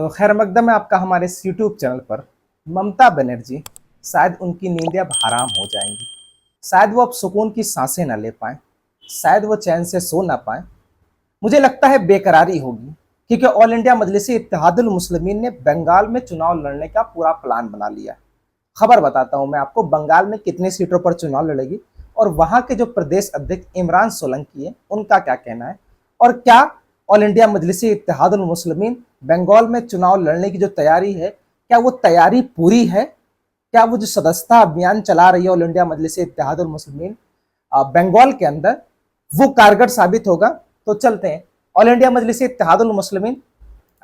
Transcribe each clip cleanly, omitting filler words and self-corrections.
तो खैर मकदम है आपका हमारे इस यूट्यूब चैनल पर। ममता बनर्जी, शायद उनकी नींदें अब हराम हो जाएंगी। शायद वो अब सुकून की सांसें ना ले पाए, शायद वो चैन से सो ना पाए। मुझे लगता है बेकरारी होगी, क्योंकि ऑल इंडिया मजलिस इत्तेहादुल मुस्लिमीन ने बंगाल में चुनाव लड़ने का पूरा प्लान बना लिया है। खबर बताता हूं मैं आपको, बंगाल में कितनी सीटों पर चुनाव लड़ेगी और वहां के जो प्रदेश अध्यक्ष इमरान सोलंकी है उनका क्या कहना है, और क्या ऑल इंडिया मजलिस इत्तेहादुल मुस्लिमीन बंगाल में चुनाव लड़ने की जो तैयारी है, क्या वो तैयारी पूरी है? क्या वो जो सदस्यता अभियान चला रही है ऑल इंडिया मजलिस इत्तेहादुल मुस्लिमीन बंगाल के अंदर, वो कारगर साबित होगा? तो चलते हैं। ऑल इंडिया मजलिस इत्तेहादुल मुस्लिमीन,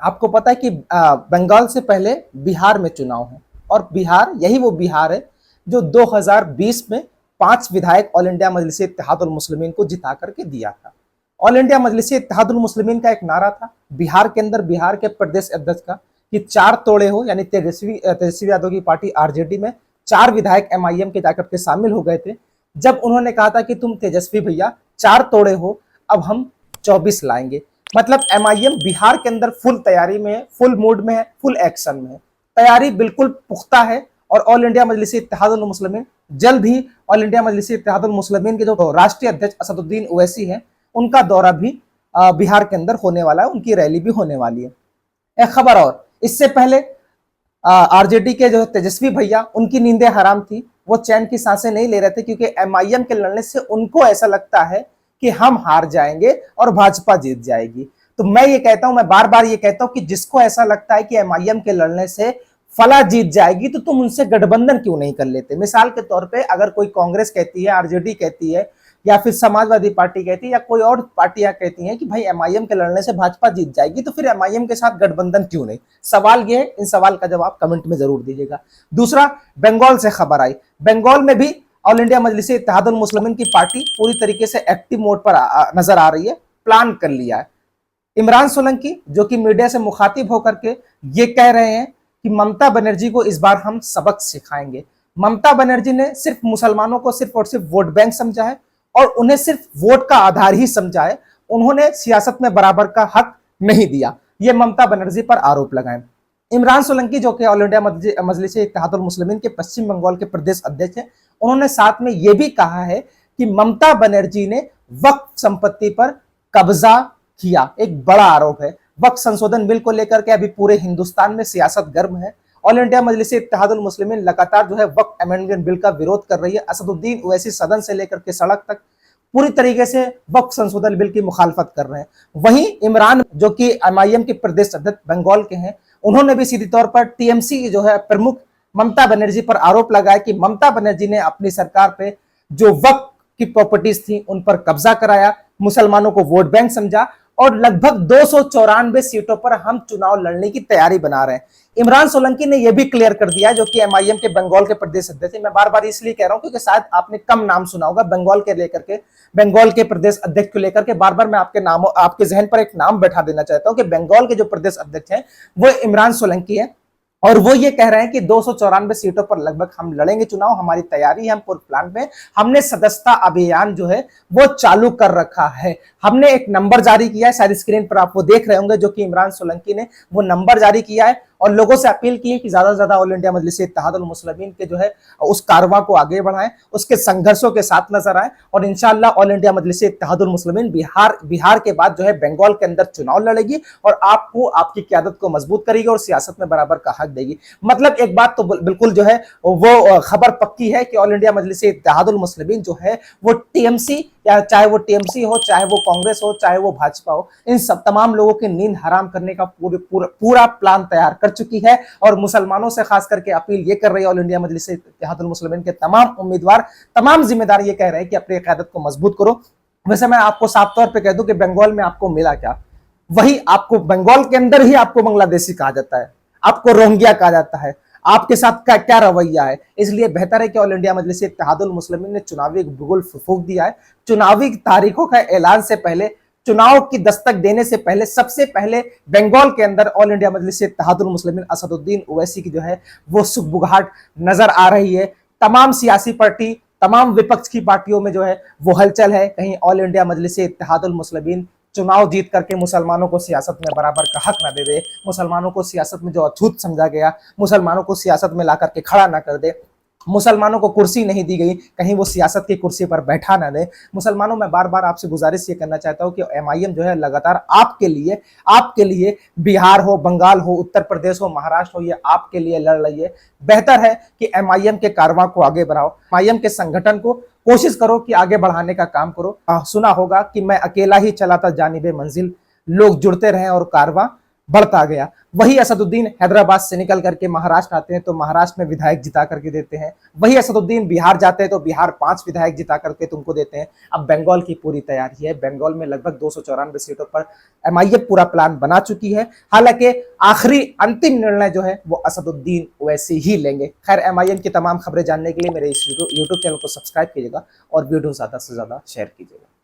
आपको पता है कि बंगाल से पहले बिहार में चुनाव है, और बिहार, यही वो बिहार है जो 2020 में 5 विधायक ऑल इंडिया मजलिस इत्तेहादुल मुस्लिमीन को जिता करके दिया था। ऑल इंडिया मजलिस इत्तेहादुल मुस्लिमीन का एक नारा था बिहार के अंदर, बिहार के प्रदेश अध्यक्ष का, कि 4 तोड़े हो, यानी तेजस्वी यादव की पार्टी आरजेडी में 4 विधायक एमआईएम के जाकर के शामिल हो गए थे। जब उन्होंने कहा था कि तुम तेजस्वी भैया 4 तोड़े हो, अब हम 24 लाएंगे। मतलब एमआईएम बिहार के अंदर फुल तैयारी में है, फुल मूड में है, फुल एक्शन में है, तैयारी बिल्कुल पुख्ता है। और ऑल इंडिया मजलिस इत्तेहादुल मुस्लिमीन जल्द ही, ऑल इंडिया मजलिस इत्तेहादुल मुस्लिमीन के जो राष्ट्रीय अध्यक्ष असदुद्दीन ओवैसी है, उनका दौरा भी बिहार के अंदर होने वाला है, उनकी रैली भी होने वाली है। एक खबर और, इससे पहले आरजेडी के जो तेजस्वी भैया, उनकी नींदें हराम थी, वो चैन की सांसें नहीं ले रहे थे, क्योंकि एमआईएम के लड़ने से उनको ऐसा लगता है कि हम हार जाएंगे और भाजपा जीत जाएगी। तो मैं ये कहता हूं, मैं बार बार ये कहता हूं कि जिसको ऐसा लगता है कि एमआईएम के लड़ने से फला जीत जाएगी, तो तुम उनसे गठबंधन क्यों नहीं कर लेते? मिसाल के तौर पे अगर कोई कांग्रेस कहती है, आरजेडी कहती है, या फिर समाजवादी पार्टी कहती है, या कोई और पार्टियां कहती हैं कि भाई एमआईएम के लड़ने से भाजपा जीत जाएगी, तो फिर एमआईएम के साथ गठबंधन क्यों नहीं? सवाल ये है, इन सवाल का जवाब कमेंट में जरूर दीजिएगा। दूसरा, बंगाल से खबर आई, बंगाल में भी ऑल इंडिया मजलिस इत्तेहादुल मुस्लिमीन की पार्टी पूरी तरीके से एक्टिव मोड पर नजर आ रही है, प्लान कर लिया है। इमरान सोलंकी, जो कि मीडिया से मुखातिब होकर के ये कह रहे हैं कि ममता बनर्जी को इस बार हम सबक सिखाएंगे। ममता बनर्जी ने सिर्फ मुसलमानों को सिर्फ और सिर्फ वोट बैंक समझा है, और उन्हें सिर्फ वोट का आधार ही समझा है, उन्होंने सियासत में बराबर का हक नहीं दिया। ये ममता बनर्जी पर आरोप लगाए। इमरान सोलंकी, जो कि ऑल इंडिया मजलिस इत्तेहादुल मुस्लिमीन के पश्चिम बंगाल के प्रदेश अध्यक्ष हैं, उन्होंने साथ में यह भी कहा है कि ममता बनर्जी ने वक्फ संपत्ति पर कब्जा किया। एक बड़ा आरोप है। वक्फ संशोधन बिल को लेकर के अभी पूरे हिंदुस्तान में सियासत गर्म है। ऑल इंडिया मजलिस इत्तेहादुल मुस्लिमीन लगातार जो है वक्फ अमेंडमेंट बिल का विरोध कर रही है। असदुद्दीन ओवैसी सदन से लेकर के सड़क तक पूरी तरीके से वक्फ संशोधन बिल की मुखालफत कर रहे हैं। वहीं इमरान, जो कि एमआईएम के प्रदेश अध्यक्ष बंगाल के हैं, उन्होंने भी सीधी तौर पर टीएमसी जो है प्रमुख ममता बनर्जी पर आरोप लगाया कि ममता बनर्जी ने अपनी सरकार पे जो वक्फ की प्रॉपर्टीज थी उन पर कब्जा कराया, मुसलमानों को वोट बैंक समझा, और लगभग 294 सीटों पर हम चुनाव लड़ने की तैयारी बना रहे हैं। इमरान सोलंकी ने यह भी क्लियर कर दिया, जो कि एमआईएम के बंगाल के प्रदेश अध्यक्ष हैं। मैं बार बार इसलिए कह रहा हूं क्योंकि शायद आपने कम नाम सुना होगा बंगाल के लेकर के, बंगाल के प्रदेश अध्यक्ष को लेकर के बार बार मैं आपके नाम, आपके जहन पर एक नाम बैठा देना चाहता हूं कि बंगाल के जो प्रदेश अध्यक्ष हैं वो इमरान सोलंकी है, और वो ये कह रहे हैं कि 294 सीटों पर लगभग हम लड़ेंगे चुनाव, हमारी तैयारी है, हम पूरे प्लान में, हमने सदस्यता अभियान जो है वो चालू कर रखा है। हमने एक नंबर जारी किया है, शायद स्क्रीन पर आप वो देख रहे होंगे, जो कि इमरान सोलंकी ने वो नंबर जारी किया है, और लोगों से अपील की है कि ज्यादा से ज्यादा ऑल इंडिया मजलिस इत्तेहादुल मुस्लिमीन के जो है उस कारवां को आगे बढ़ाएं, उसके संघर्षों के साथ नजर आए, और इंशाअल्लाह ऑल इंडिया मजलिस इत्तेहादुल मुस्लिमीन बिहार के बाद जो है बंगाल के अंदर चुनाव लड़ेगी, और आपको आपकी क़यादत को मजबूत करेगी और सियासत में बराबर का हक देगी। मतलब एक बात तो बिल्कुल जो है वो खबर पक्की है कि ऑल इंडिया मजलिस इत्तेहादुल मुस्लिमीन जो है वो टीएमसी, या चाहे वो टीएमसी हो, चाहे वो कांग्रेस हो, चाहे वो भाजपा हो, इन सब तमाम लोगों की नींद हराम करने का पूरा प्लान तैयार कर चुकी है। और मुसलमानों से खास करके अपील ये कर रही है ऑल इंडिया मजलिस इत्तेहादुल मुस्लिमीन के तमाम उम्मीदवार, तमाम जिम्मेदार ये कह रहे हैं कि अपनी क़यादत को मजबूत करो। वैसे मैं आपको साफ तौर पे कह दूं कि बंगाल में आपको मिला क्या? वही आपको बंगाल के अंदर ही आपको बांग्लादेशी कहा जाता है, आपको रोहिंग्या कहा जाता है। आपके साथ का क्या रवैया है? इसलिए बेहतर है कि ऑल इंडिया मजलिस इत्तेहादुल मुस्लिमीन ने चुनावी बिगुल फूंक दिया है। चुनावी तारीखों का ऐलान से पहले, चुनाव की दस्तक देने से पहले, सबसे पहले बंगाल के अंदर ऑल इंडिया मजलिस इत्तेहादुल मुस्लिमीन असदुद्दीन ओवैसी की जो है वो सुगबुगाहट नजर आ रही है। तमाम सियासी पार्टी, तमाम विपक्ष की पार्टियों में जो है वो हलचल है। कहीं ऑल इंडिया मजलिस इत्तेहादुल मुस्लिमीन चुनाव जीत करके मुसलमानों को सियासत में बराबर का हक ना दे दे, मुसलमानों को सियासत में जो अछूत समझा गया, मुसलमानों को सियासत में ला करके खड़ा ना कर दे, मुसलमानों को कुर्सी नहीं दी गई, कहीं वो सियासत की कुर्सी पर बैठा ना दे। मुसलमानों में बार बार आपसे गुजारिश ये करना चाहता हूं कि एमआईएम जो है लगातार आपके लिए बिहार हो, बंगाल हो, उत्तर प्रदेश हो, महाराष्ट्र हो, ये आपके लिए लड़ रही है। बेहतर है कि एमआईएम के कारवां को आगे बढ़ाओ, एमआईएम के संगठन को कोशिश करो कि आगे बढ़ाने का काम करो। सुना होगा कि मैं अकेला ही चला था जानिबे मंजिल, लोग जुड़ते रहे और कारवां बढ़ता गया। वही असदुद्दीन हैदराबाद से निकल करके महाराष्ट्र आते हैं तो महाराष्ट्र में विधायक जिता करके देते हैं, वही असदुद्दीन बिहार जाते हैं तो बिहार 5 विधायक जिता करके तुमको देते हैं। अब बंगाल की पूरी तैयारी है, बंगाल में लगभग 294 सीटों पर एमआईएम पूरा प्लान बना चुकी है। हालांकि आखिरी अंतिम निर्णय जो है वो असदुद्दीन वैसे ही लेंगे। खैर, एमआईएम की तमाम खबरें जानने के लिए मेरे इस यूट्यूब चैनल को सब्सक्राइब कीजिएगा और वीडियो ज्यादा से ज्यादा शेयर कीजिएगा।